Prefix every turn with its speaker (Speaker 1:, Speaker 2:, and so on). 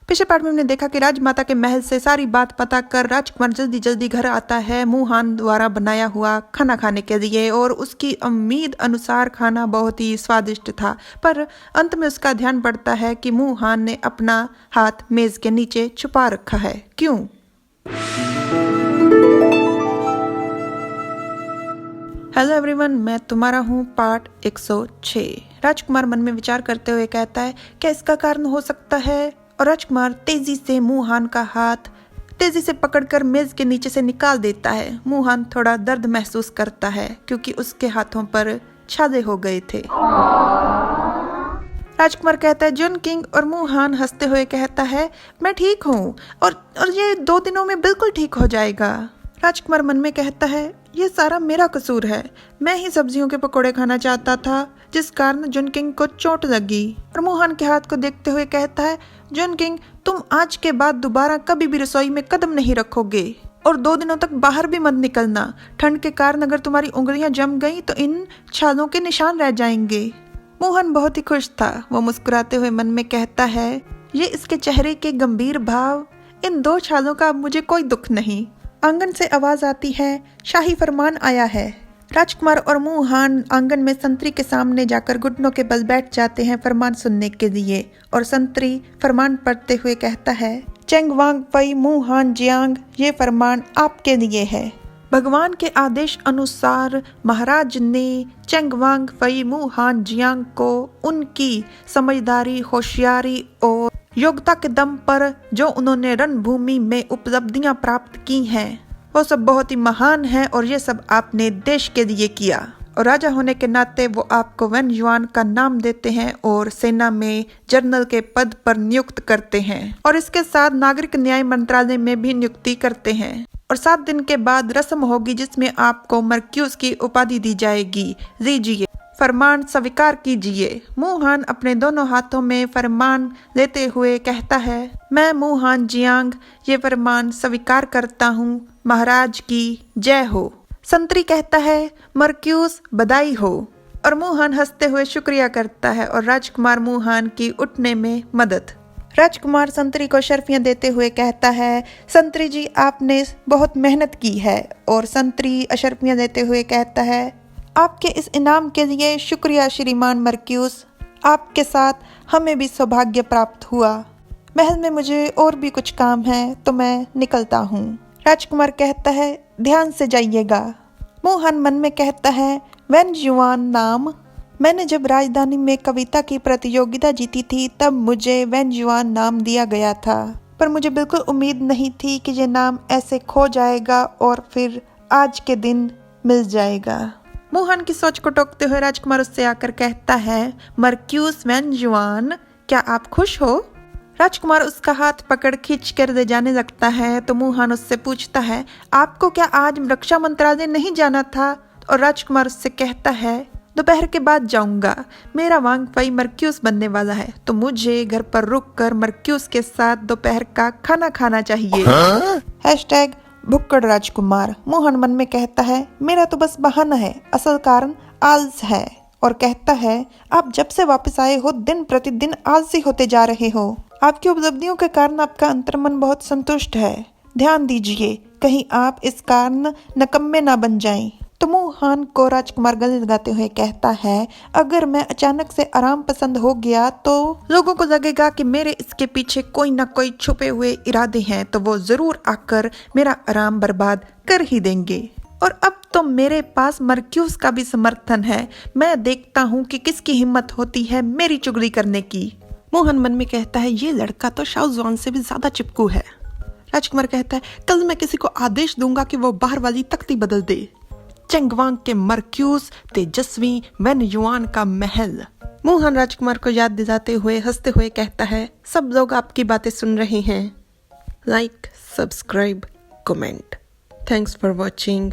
Speaker 1: पिछले पार्ट में हमने देखा कि राजमाता के महल से सारी बात पता कर राजकुमार जल्दी जल्दी घर आता है मुहान द्वारा बनाया हुआ खाना खाने के लिए, और उसकी उम्मीद अनुसार खाना बहुत ही स्वादिष्ट था। पर अंत में उसका ध्यान पड़ता है कि मुहान ने अपना हाथ मेज के नीचे छुपा रखा है। क्यों? हेलो एवरीवन, मैं तुम्हारा हूँ पार्ट 106। राजकुमार मन में विचार करते हुए कहता है क्या इसका कारण हो सकता है, और राजकुमार तेजी से मुहान का हाथ तेजी से पकड़कर मेज के नीचे से निकाल देता है। मुहान थोड़ा दर्द महसूस करता है क्योंकि उसके हाथों पर छाले हो गए थे। राजकुमार कहता है जॉन किंग, और मुहान हंसते हुए कहता है मैं ठीक हूँ और ये 2 दिनों में बिल्कुल ठीक हो जाएगा। राजकुमार मन में कहता है ये सारा मेरा कसूर है, मैं ही सब्जियों के पकोड़े खाना चाहता था जिस कारण जॉन किंग को चोट लगी। और मुहान के हाथ को देखते हुए कहता है जॉन किंग, तुम आज के बाद दोबारा कभी भी रसोई में कदम नहीं रखोगे और 2 दिनों तक बाहर भी मत निकलना। ठंड के कारण अगर तुम्हारी उंगलियां जम गई तो इन छालों के निशान रह जाएंगे। मुहान बहुत ही खुश था। वो मुस्कुराते हुए मन में कहता है ये इसके चेहरे के गंभीर भाव, इन 2 छालों का अब मुझे कोई दुख नहीं। आंगन से आवाज आती है शाही फरमान आया है। राजकुमार और मुहान आंगन में संतरी के सामने जाकर घुटनों के बल बैठ जाते हैं फरमान सुनने के लिए, और संतरी फरमान पढ़ते हुए कहता है चेंग वांग फई मुहान जियांग, ये फरमान आपके लिए है। भगवान के आदेश अनुसार महाराज ने चेंग वांग फई मुहान जियांग को उनकी समझदारी, होशियारी और योग्यता के दम पर जो उन्होंने रणभूमि में उपलब्धियां प्राप्त की हैं वो सब बहुत ही महान है, और ये सब आपने देश के लिए किया। और राजा होने के नाते वो आपको वैन युआन का नाम देते हैं और सेना में जनरल के पद पर नियुक्त करते हैं, और इसके साथ नागरिक न्याय मंत्रालय में भी नियुक्ति करते हैं। और 7 दिन के बाद रस्म होगी जिसमें आपको मर्क्यूस की उपाधि दी जाएगी। लीजिए फरमान स्वीकार कीजिए। मुहान अपने दोनों हाथों में फरमान लेते हुए कहता है मैं मुहान जियांग ये फरमान स्वीकार करता हूँ, महाराज की जय हो। संतरी कहता है मर्क्यूस बधाई हो, और मुहान हंसते हुए शुक्रिया करता है और राजकुमार मुहान की उठने में मदद। राजकुमार संतरी को शर्फियां देते हुए कहता है संतरी जी आपने बहुत मेहनत की है, और संतरी अशर्फियां देते हुए कहता है आपके इस इनाम के लिए शुक्रिया श्रीमान मर्क्यूस, आपके साथ हमें भी सौभाग्य प्राप्त हुआ। महल में मुझे और भी कुछ काम है तो मैं निकलता हूँ। राजकुमार कहता है ध्यान से जाइएगा। मुहान मन में कहता है वैन युआन नाम, मैंने जब राजधानी में कविता की प्रतियोगिता जीती थी तब मुझे वैन युआन नाम दिया गया था, पर मुझे बिल्कुल उम्मीद नहीं थी कि ये नाम ऐसे खो जाएगा और फिर आज के दिन मिल जाएगा। मुहान की सोच को टोकते हुए राजकुमार उससे आकर कहता है मर्क्यूस वैन युआन, क्या आप खुश हो? राजकुमार उसका हाथ पकड़ खींच कर ले जाने लगता है तो मुहान उससे पूछता है आपको क्या आज रक्षा मंत्रालय नहीं जाना था? और राजकुमार उससे कहता है दोपहर के बाद जाऊंगा, मेरा वांग फई मर्क्यूस बनने वाला है तो मुझे घर पर रुककर मर्क्यूस के साथ दोपहर का खाना खाना चाहिए। हैशटैग भुक्कड़ राजकुमार। मुहान मन में कहता है मेरा तो बस बहाना है, असल कारण आलस है, और कहता है आप जब से वापस आए हो दिन प्रतिदिन आलसी होते जा रहे हो। आपकी उपलब्धियों के कारण आपका अंतर्मन बहुत संतुष्ट है, ध्यान दीजिए कहीं आप इस कारण नकम्मे ना बन जाएं। तो मुहान को राजकुमार गले लगाते हुए कहता है अगर मैं अचानक से आराम पसंद हो गया तो लोगों को लगेगा कि मेरे इसके पीछे कोई ना कोई छुपे हुए इरादे हैं, तो वो जरूर आकर मेरा आराम बर्बाद कर ही देंगे। और अब तो मेरे पास मर्क्यूस का भी समर्थन है, मैं देखता हूँ कि किसकी हिम्मत होती है मेरी चुगली करने की। मुहान मन में कहता है ये लड़का तो शाओजुआन से भी ज्यादा चिपकू है। राजकुमार कहता है कल मैं किसी को आदेश दूंगा कि वो बाहर वाली तख्ती बदल दे। चेंगवांग के मर्क्यूस तेजस्वी वैन युआन का महल। मुहान राजकुमार को याद दिलाते हुए हंसते हुए कहता है सब लोग आपकी बातें सुन रहे हैं। Like, subscribe, comment. Thanks for watching.